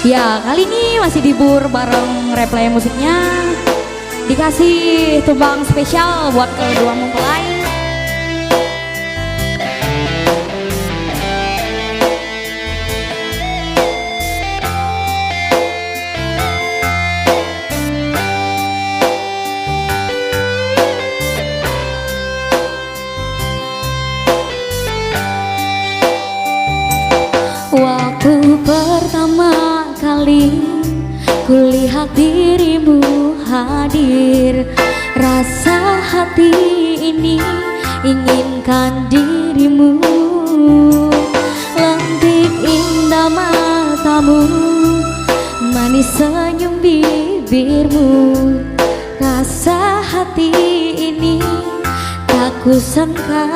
Ya, kali ini masih dibur bareng replay musiknya. Dikasih tumbang spesial buat kedua mempelai. Waktu pertama kali kulihat dirimu hadir, rasa hati ini inginkan dirimu. Lentik indah matamu, manis senyum bibirmu. Rasa hati ini tak kusangka,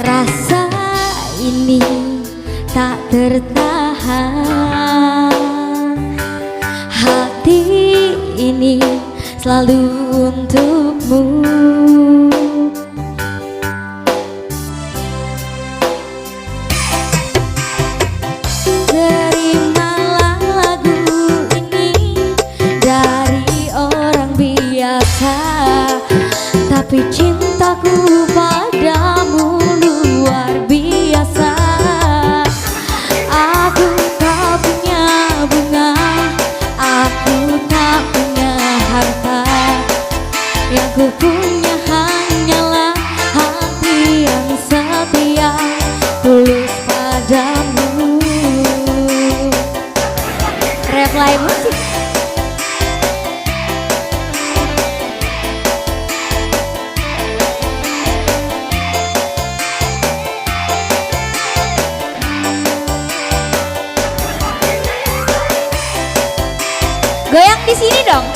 rasa ini tak tertahan. Hati ini selalu untukmu. Terimalah lagu ini dari orang biasa, tapi cintaku padamu luar biasa. Aku tak punya bunga, aku tak punya harta, yang ku punya hanyalah hati yang setia, tulus padamu. Replay musik. Goyang di sini dong.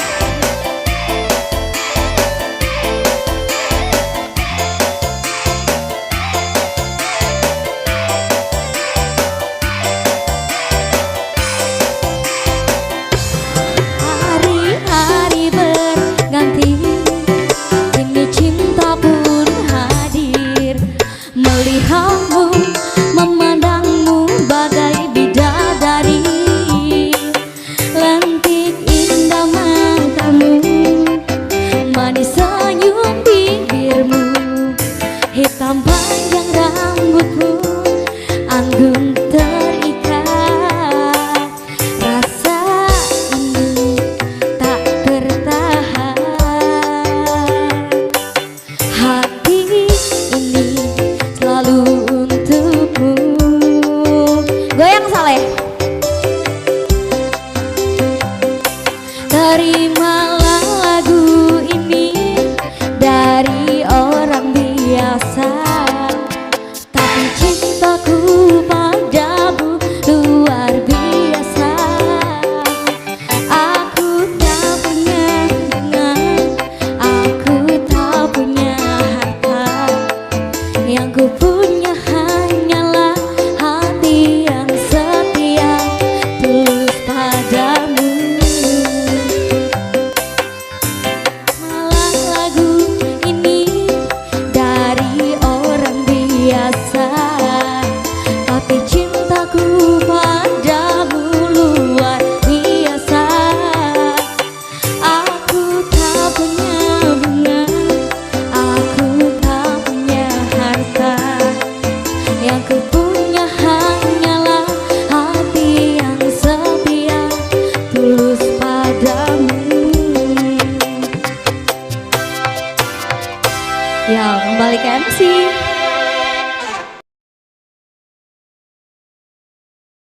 Hari-hari berganti, kini cinta pun hadir. Melihatmu, memandangmu bagai bidadari. Lentik indah matamu, manis senyum bibirmu. Hitam panjang rambutmu, anggun terikat. Rasa ini tak tertahan. Hati ini selalu untukmu. Goyang Saleh. Terimalah lagu ini dari orang biasa, tapi cintaku padamu luar biasa. Aku tak punya bunga, aku tak punya harta, yang ku punya hanyalah hati yang setia, tulus padamu. Tapi cintaku padamu luar biasa. Aku tak punya bunga, aku tak punya harta, yang ku punya hanyalah hati yang setia, tulus padamu. Ya, kembali ke MC.